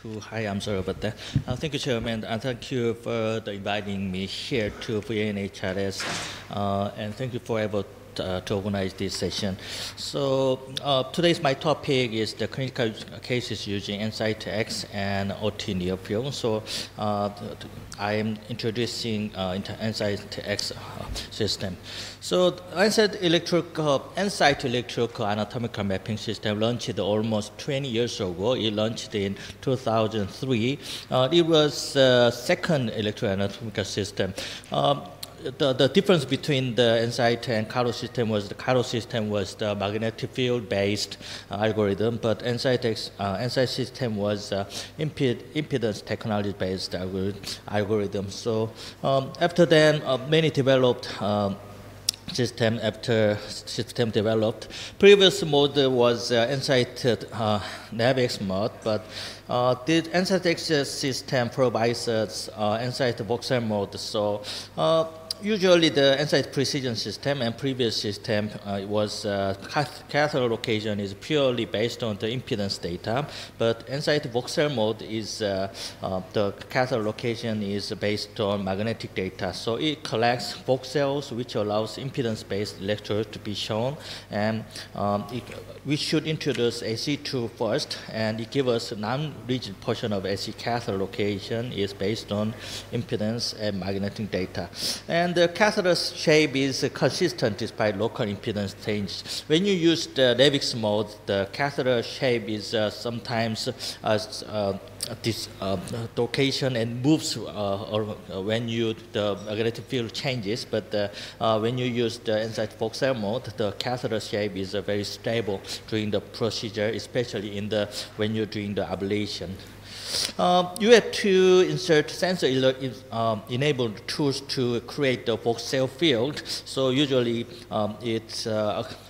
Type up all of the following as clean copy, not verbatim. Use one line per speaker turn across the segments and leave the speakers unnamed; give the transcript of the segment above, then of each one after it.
Hi, I'm sorry about that. Thank you, Chairman, and thank you for inviting me here to VNHRS, and thank you for able to organize this session. So today's my topic is the clinical cases using EnSite-X and OT near field. So I am introducing EnSite-X system. So EnSite electrical anatomical mapping system launched almost 20 years ago. It launched in 2003. It was the second electroanatomical system. The difference between the EnSite and CARO system was the CARO system was the magnetic field-based algorithm, but EnSite system was impedance technology-based algorithm. So after then, many developed system developed. Previous mode was EnSite NavX mode, but the EnSite-X system provides EnSite voxel mode. So usually the EnSite precision system and previous system was catheter location is purely based on the impedance data, but EnSite voxel mode is the catheter location is based on magnetic data. So it collects voxels, which allows impedance-based electrodes to be shown, and we should introduce AC2 first, and it gives us a non-rigid portion of AC catheter location is based on impedance and magnetic data. And the catheter shape is consistent despite local impedance change. When you use the NavX mode, the catheter shape is sometimes dislocation and moves when the magnetic field changes. But when you use the EnSite voxel mode, the catheter shape is very stable during the procedure, especially when you're doing the ablation. You have to insert sensor-enabled tools to create the voxel field. So usually it's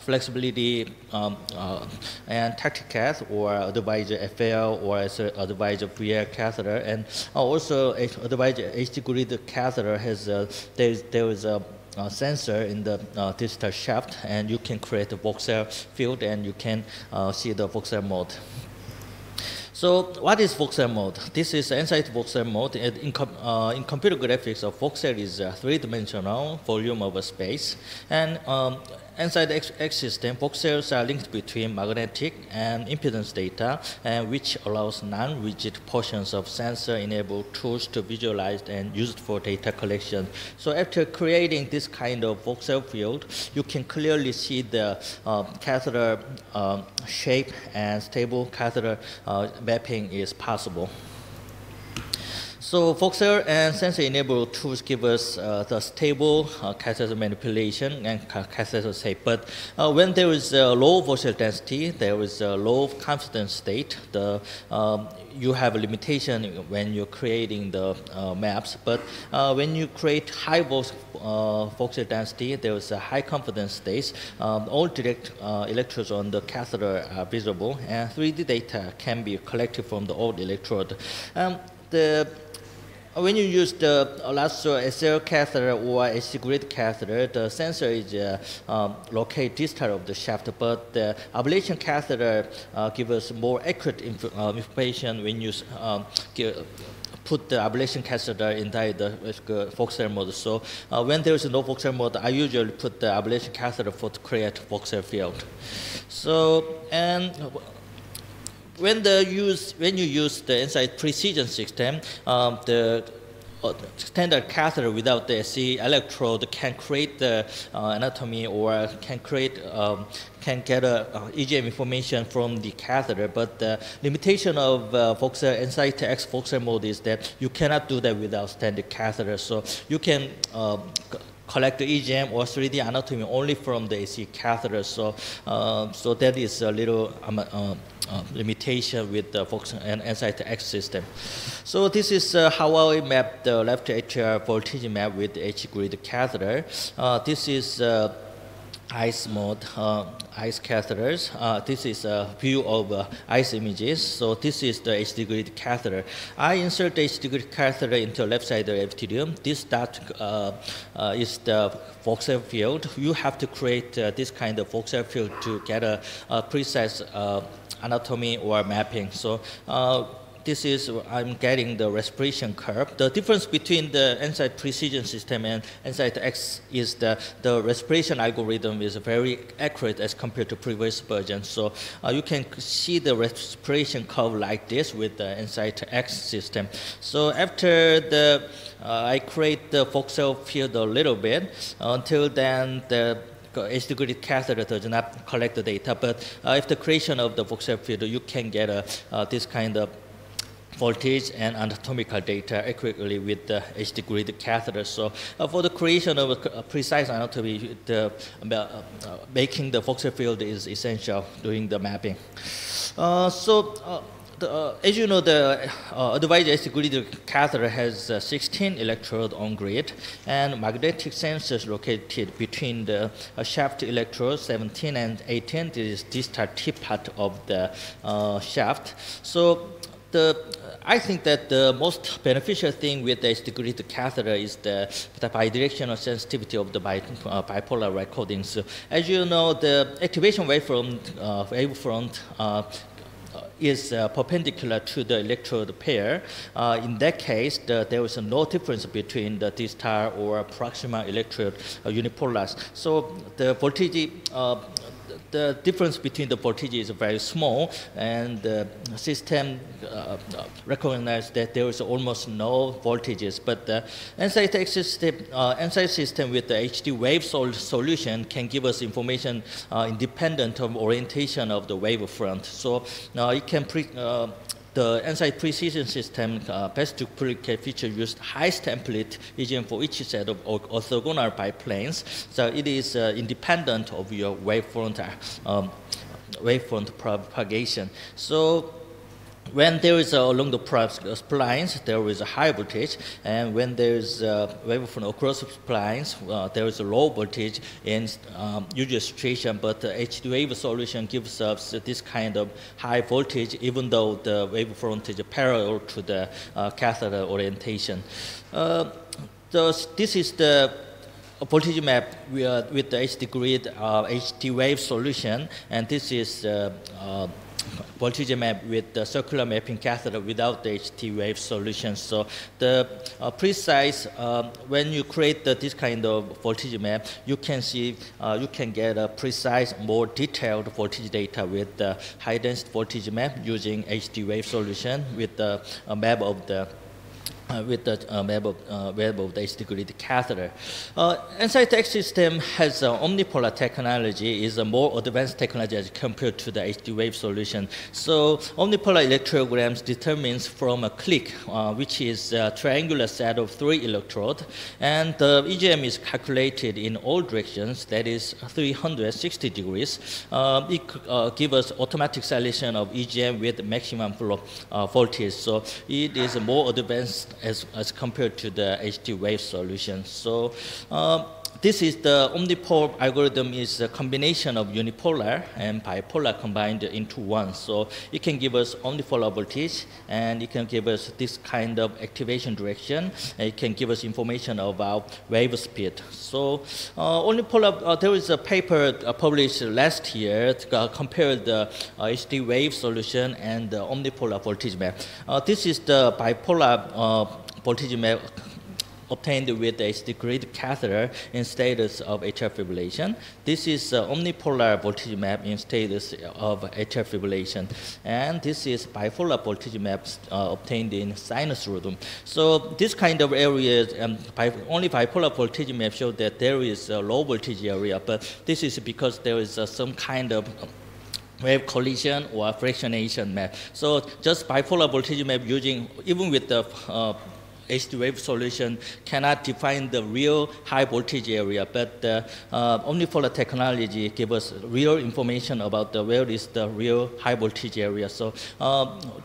flexibility and tacticath or advisor FL or advisor VR catheter, and also advisor HD grid catheter has there is a sensor in the distal shaft, and you can create a voxel field and you can see the voxel mode. So what is voxel mode? This is EnSite voxel mode. In computer graphics, a voxel is a three-dimensional volume of a space. And EnSite-X system, voxels are linked between magnetic and impedance data, and which allows non-rigid portions of sensor-enabled tools to visualize and used for data collection. So after creating this kind of voxel field, you can clearly see the catheter shape, and stable catheter mapping is possible. So voxel and sensor-enabled tools give us the stable catheter manipulation and catheter shape. But when there is a low voxel density, there is a low confidence state. You have a limitation when you're creating the maps. But when you create high voxel density, there is a high confidence state. All direct electrodes on the catheter are visible, and 3D data can be collected from the old electrode. When you use the lasso SL catheter or AC grid catheter, the sensor is located distal of the shaft, but the ablation catheter gives us more accurate information when you put the ablation catheter inside the voxel mode. So when there is no voxel mode, I usually put the ablation catheter to create voxel field. So, and when you use the EnSite precision system, the standard catheter without the SC electrode can create the anatomy or can get EGM information from the catheter. But the limitation of EnSite-X voxel mode is that you cannot do that without standard catheter. So you can collect the EGM or 3D anatomy only from the AC catheter. So that is a little limitation with the voxel and EnSite-X system. So this is how I map the left atrial voltage map with the H grid catheter. This is ICE mode, ICE catheters. This is a view of ICE images. So this is the HD grid catheter. I insert the HD grid catheter into left side of the epithelium. This dot is the voxel field. You have to create this kind of voxel field to get a precise anatomy or mapping. So this is, I'm getting the respiration curve. The difference between the Insight Precision System and Insight X is the respiration algorithm is very accurate as compared to previous versions. So you can see the respiration curve like this with the Insight X system. So after the, I create the Voxel field a little bit. Until then, the HT grid catheter does not collect the data, but after creation of the Voxel field, you can get this kind of voltage and anatomical data accurately with the HT grid catheter. So for the creation of a precise anatomy, making the Voxel field is essential during the mapping. As you know, the advanced HT grid catheter has 16 electrodes on grid and magnetic sensors located between the shaft electrodes 17 and 18. This is distal tip part of the shaft. So I think that the most beneficial thing with the HT grid catheter is the bidirectional sensitivity of the bipolar recording. So as you know, the activation wavefront is perpendicular to the electrode pair. In that case, there is no difference between the distal or proximal electrode unipolars. So the voltage, the difference between the voltage is very small, and the system recognizes that there is almost no voltages. But the Insight system with the HD wave solution can give us information independent of orientation of the wavefront. So it can the Insight Precision System best duplicate feature used highest template EGM for each set of orthogonal biplanes. So it is independent of your wavefront propagation. So when there is along the splines, there is a high voltage, and when there is wavefront across splines, there is a low voltage in usual situation. But the HD wave solution gives us this kind of high voltage, even though the wavefront is parallel to the catheter orientation. This is the voltage map with the HD grid HD wave solution, and this is voltage map with the circular mapping catheter without the HT wave solution. So the precise, when you create this kind of voltage map, you can see, you can get a precise, more detailed voltage data with the high density voltage map using HT wave solution with the map of the web of the HT grid catheter. Insight X system has omnipolar technology, is a more advanced technology as compared to the HT wave solution. So omnipolar electrograms determines from a click, which is a triangular set of 3 electrodes, and the EGM is calculated in all directions, that is 360 degrees. It gives us automatic selection of EGM with maximum flow voltage. So it is more advanced as compared to the HT wave solution. So this is the omnipolar algorithm is a combination of unipolar and bipolar combined into one. So it can give us omnipolar voltage, and it can give us this kind of activation direction. It can give us information about wave speed. So omnipolar, there is a paper published last year to compare the HT wave solution and the omnipolar voltage map. This is the bipolar voltage map obtained with the HT grid catheter in status of atrial fibrillation. This is omnipolar voltage map in status of atrial fibrillation. And this is bipolar voltage maps obtained in sinus rhythm. So this kind of areas, only bipolar voltage map show that there is a low voltage area, but this is because there is some kind of wave collision or fractionation map. So just bipolar voltage map using, even with the HT wave solution, cannot define the real high voltage area, but the omnipolar technology gives us real information about where is the real high voltage area. So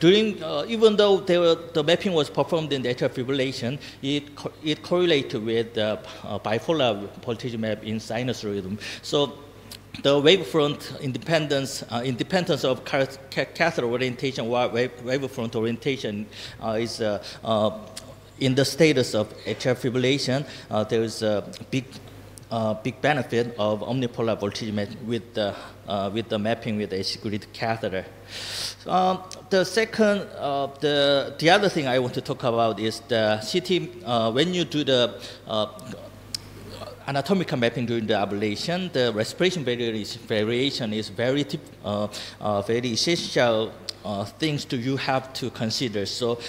even though the mapping was performed in the atrial fibrillation, it correlated with the bipolar voltage map in sinus rhythm. So the wavefront independence of catheter orientation, while wavefront orientation is in the status of atrial fibrillation, there is a big big benefit of omnipolar voltage with the mapping with AC grid catheter. The second, the other thing I want to talk about is the CT. When you do the anatomical mapping during the ablation, the respiration variation is very essential things you have to consider. So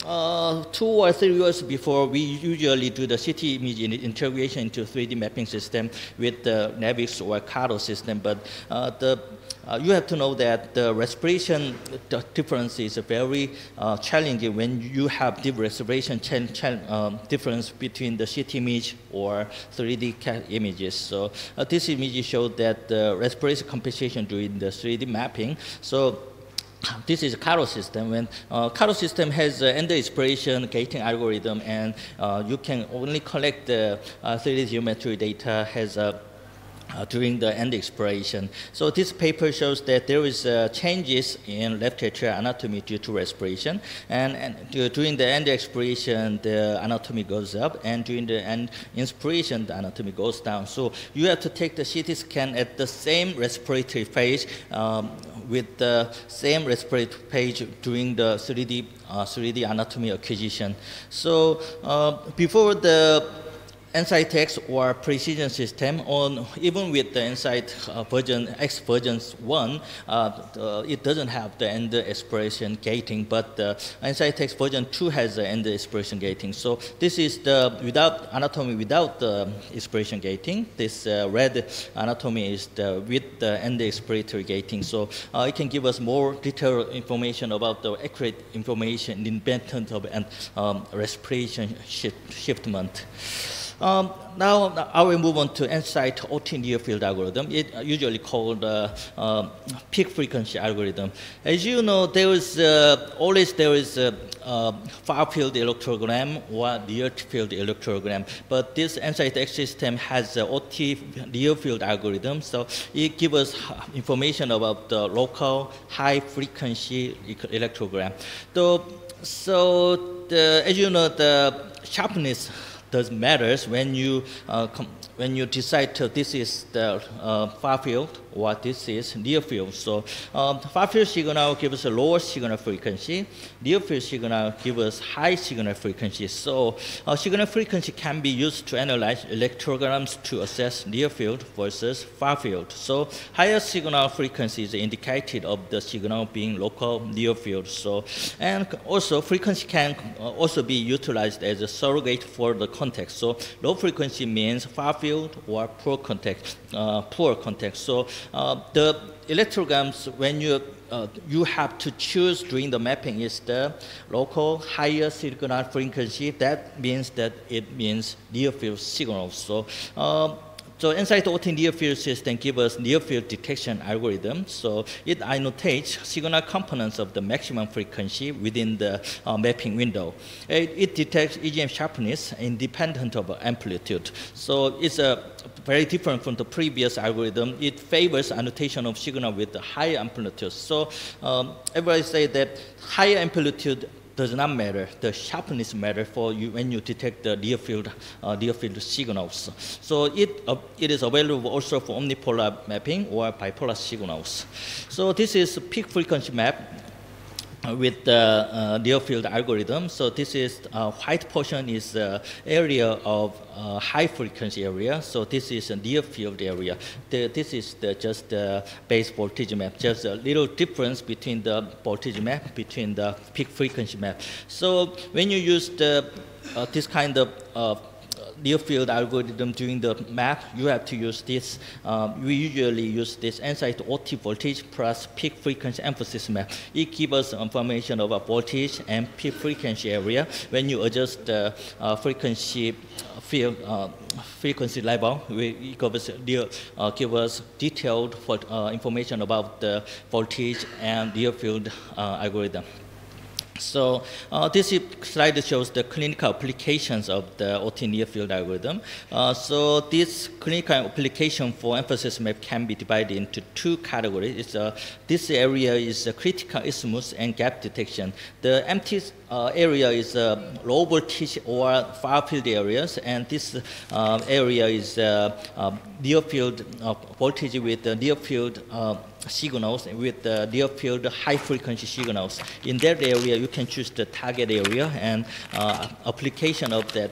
2 or 3 years before, we usually do the CT image integration into 3D mapping system with the Navix or Cardo system. But you have to know that the respiration difference is very challenging when you have the respiration difference between the CT image or 3D images. So this image shows that the respiration compensation during the 3D mapping. So this is a Cardo system. When Cardo system has end expiration gating algorithm, and you can only collect the 3D geometry data during the end expiration. So this paper shows that there is changes in left atrial anatomy due to respiration, and during the end expiration, the anatomy goes up, and during the end inspiration, the anatomy goes down. So you have to take the CT scan at the same respiratory phase with the same respiratory phase during the 3D anatomy acquisition. So before the EnSite-X or precision system, even with the EnSite version X version 1, it doesn't have the end expiration gating, but the EnSite-X version 2 has the end expiration gating. So this is the anatomy without the expiration gating. This red anatomy is with the end expiratory gating. So it can give us more detailed information about the accurate information independent of respiration shiftment. Now I will move on to EnSite OT near field algorithm. It usually called peak frequency algorithm. As you know, there is always far field electrogram or near field electrogram. But this EnSite-X system has OT near field algorithm, so it gives us information about the local high frequency electrogram. So as you know, the sharpness does matters when you decide this is the far field or this is near field. So far field signal gives us a lower signal frequency. Near field signal gives us high signal frequency. So signal frequency can be used to analyze electrograms to assess near field versus far field. So higher signal frequency is indicated of the signal being local near field. So, and also frequency can also be utilized as a surrogate for the context. So low frequency means far field or poor context. So the electrograms, when you have to choose during the mapping, is the local higher signal frequency. That means near field signals. So EnSite OT near field system gives us near field detection algorithm. So it annotates signal components of the maximum frequency within the mapping window. It detects EGM sharpness independent of amplitude. So it's very different from the previous algorithm. It favors annotation of signal with high amplitude. So everybody say that higher amplitude does not matter. The sharpness matters for you when you detect the near field signals. So it is available also for omnipolar mapping or bipolar signals. So this is a peak frequency map with the near field algorithm. So this is white portion is area of high frequency area. So this is a near field area. This is just the base voltage map. Just a little difference between the voltage map between the peak frequency map. So when you use this kind of near field algorithm during the map, you have to use this. We usually use this EnSite OT voltage plus peak frequency emphasis map. It gives us information about voltage and peak frequency area. When you adjust the frequency field, frequency level, it give us detailed information about the voltage and near field algorithm. So this slide shows the clinical applications of the OT near field algorithm. So this clinical application for emphasis map can be divided into two categories. This area is critical isthmus and gap detection. The empty area is low voltage or far field areas, and this area is near field voltage with near field signals with near field high frequency signals. In that area, you can choose the target area, and application of that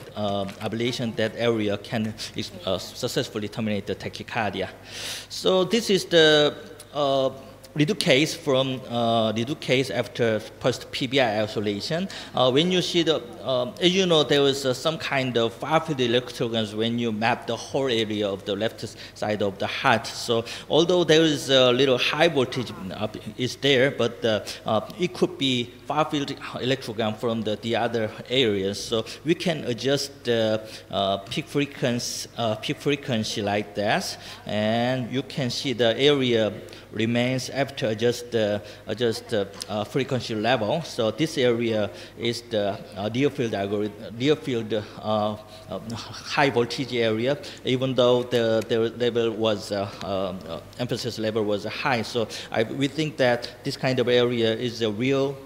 ablation that area can successfully terminate the tachycardia. So this is the redo case from redo case after post PBI isolation. When you see the, as you know, there was some kind of far field electrograms when you map the whole area of the left side of the heart. So although there is a little high voltage is there, but it could be far field electrogram from the other areas. So we can adjust the peak frequency like that, and you can see the area remains after adjust frequency level. So this area is the near field algorithm, near field high voltage area, even though the level was emphasis level was high. So we think that this kind of area is a real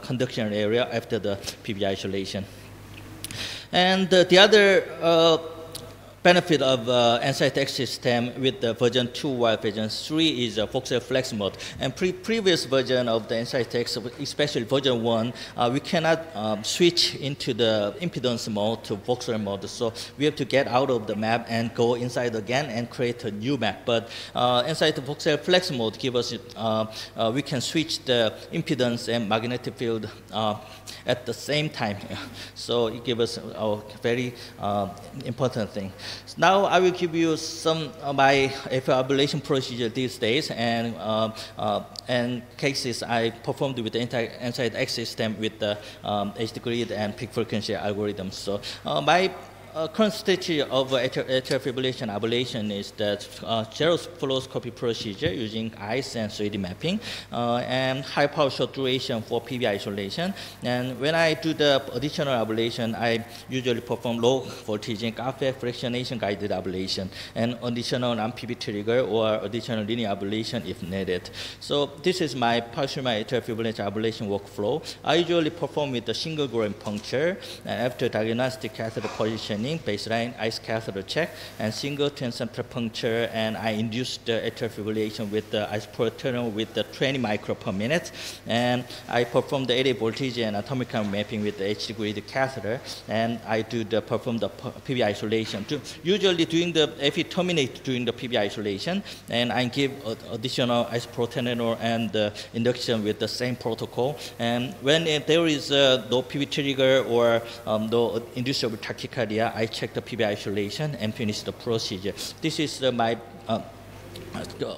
conduction area after the PBI isolation. And the other benefit of EnSite-X system with the version 2 while version 3 is Voxel Flex mode. And previous version of the EnSite-X, especially version 1, we cannot switch into the impedance mode to Voxel mode. So we have to get out of the map and go inside again and create a new map. But inside the Voxel Flex mode give us, we can switch the impedance and magnetic field at the same time. So it gives us a very important thing. Now I will give you some of my ablation procedure these days and cases I performed with the EnSite-X system with the HD grid and peak frequency algorithms. So my current stage of atrial fibrillation ablation is that zero fluoroscopy procedure using ICE and 3D mapping and high power short duration for PBI isolation. And when I do the additional ablation, I usually perform low voltage and GAFE fractionation guided ablation and additional non-PB trigger or additional linear ablation if needed. So this is my partial atrial fibrillation ablation workflow. I usually perform with a single groin puncture and after diagnostic catheter positioning, baseline ICE catheter check, and single transcendental puncture, and I induced the atrial fibrillation with the isoproterenol with the 20 micro per minute, and I perform the 80 voltage and anatomical mapping with the HD grid catheter, and I perform the PBI isolation. Usually during the, if it terminates during the PBI isolation, and I give additional isoproterenol and induction with the same protocol, and when there is no PB trigger or no inducible tachycardia, I check the PBI isolation and finish the procedure. This is my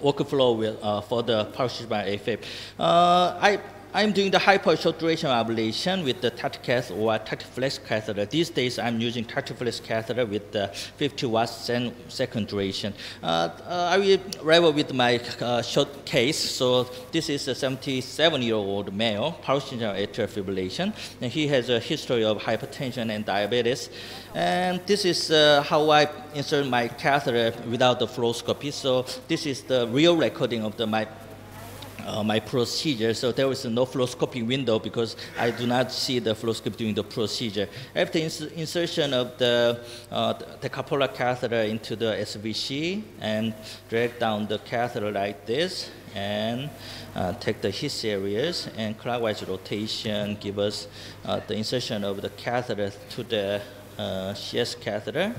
workflow for the partial AFib. I'm doing the high power short duration ablation with the TactiCath or TactiFlex catheter. These days I'm using TactiFlex catheter with the 50 watts second duration. I will rival with my short case. So this is a 77-year-old male, partial atrial fibrillation, and he has a history of hypertension and diabetes. And this is how I insert my catheter without the fluoroscopy. So this is the real recording of my procedure. So there is no fluoroscopy window because I do not see the fluoroscopy during the procedure. After insertion of the decapolar catheter into the SVC and drag down the catheter like this and take the his areas and clockwise rotation give us the insertion of the catheter to the CS catheter.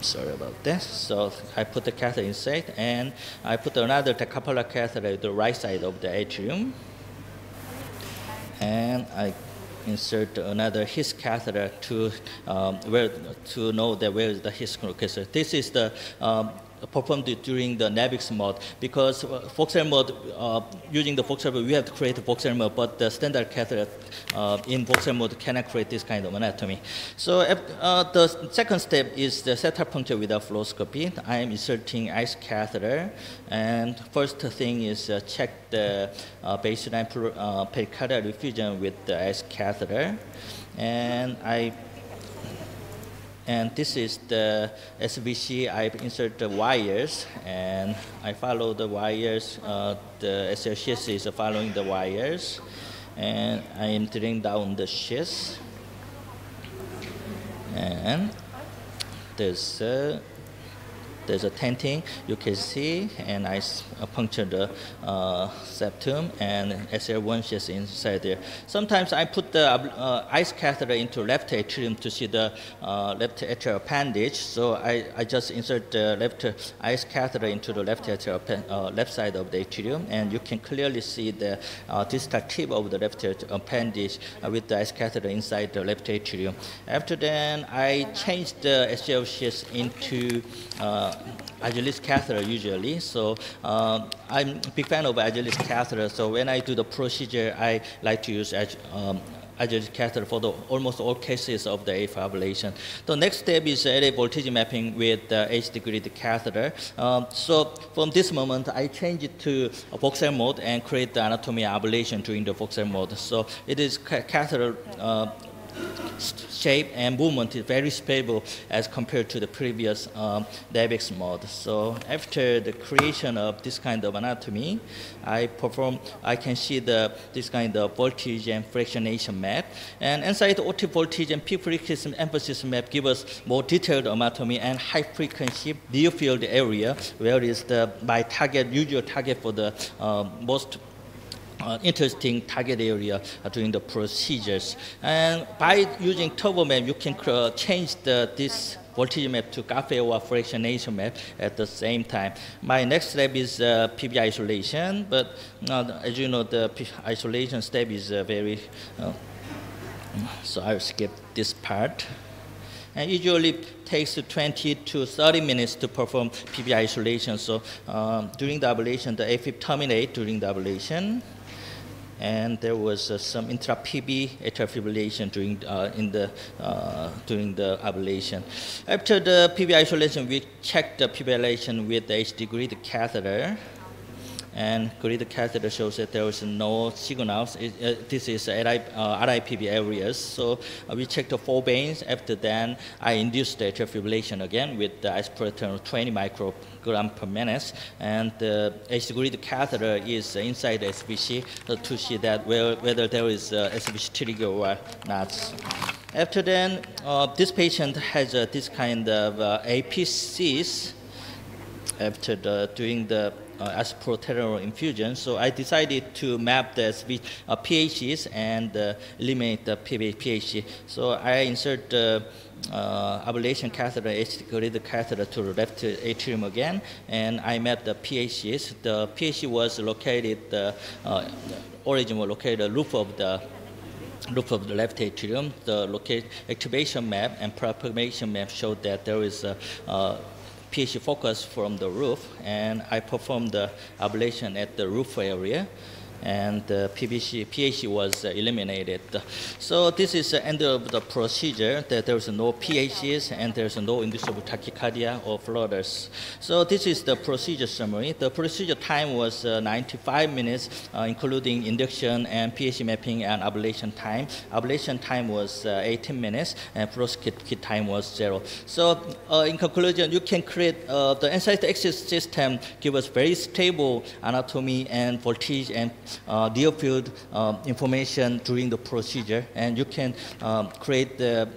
Sorry about that. So I put the catheter inside, and I put another decapolar catheter at the right side of the atrium, and I insert another his catheter to know that where is the his location. This is the performed it during the Navix mode, because Foxel mode, using the Foxel mode, we have to create a Foxel mode, but the standard catheter in Foxel mode cannot create this kind of anatomy. So the second step is the septal puncture without fluoroscopy. I am inserting ice catheter, and first thing is check the baseline pericardial effusion with the ice catheter, and this is the SVC. I insert the wires, and I follow the wires. The SLCS is following the wires, and I am drilling down the sheath. And there's a tenting, you can see, and I puncture the septum, and SL1 sheath inside there. Sometimes I put the ice catheter into left atrium to see the left atrial appendage. So I just insert the left ice catheter into the left atrial left side of the atrium, and you can clearly see the distal tip of the left atrial appendage with the ice catheter inside the left atrium. After then, I changed the SL sheath into Agilis catheter usually. So I'm a big fan of Agilis catheter. So when I do the procedure, I like to use Agilis catheter for almost all cases of the AF ablation. The next step is LA voltage mapping with the HD grid catheter. So from this moment, I change it to a Foxel mode and create the anatomy ablation during the Foxel mode. So it is catheter shape and movement is very stable as compared to the previous Navix mode. So after the creation of this kind of anatomy, I can see this kind of voltage and fractionation map. And inside the OT voltage and peak frequency emphasis map give us more detailed anatomy and high frequency near field area, where is my usual target for the most interesting target area during the procedures. And by using turbo map, you can change this voltage map to GAFE or fractionation map at the same time. My next step is PB isolation, but as you know, the isolation step is very, so I'll skip this part. And usually takes 20 to 30 minutes to perform PB isolation. So during the ablation, the AFib terminate during the ablation. And there was some intra-PB atrial fibrillation during the ablation. After the PB isolation, we checked the PB isolation with the HD grid catheter. And grid catheter shows that there was no signals. This is RIPB areas. So we checked the 4 veins. After that, I induced the atrial fibrillation again with the isoproterenol 20 microgram per minute. And the HD grid catheter is inside the SVC to see that whether there is SVC trigger or not. After then, this patient has this kind of APCs after doing the isoproterenol infusion. So I decided to map the pHs and eliminate the pH. So I insert the ablation catheter, HD grid catheter to the left atrium again, and I map the pHs. The pH was located, the origin was located roof of the left atrium. The activation map and propagation map showed that there is a pH focus from the roof, and I performed the ablation at the roof area, and the pH was eliminated. So this is the end of the procedure, that there is no pHs and there's no inducible tachycardia or flutters. So this is the procedure summary. The procedure time was 95 minutes, including induction and pH mapping and ablation time. Ablation time was 18 minutes, and fluoroscopy time was 0. So in conclusion, you can create the inside axis system give us very stable anatomy and voltage and near field information during the procedure, and you can create the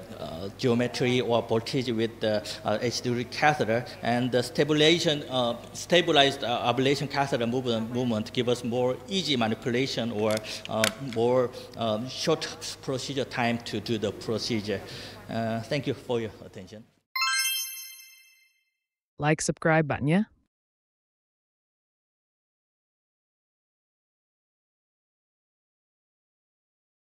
geometry or voltage with the HD catheter, and the stabilized ablation catheter movement give us more easy manipulation or more short procedure time to do the procedure. Thank you for your attention.
Like, subscribe button ya.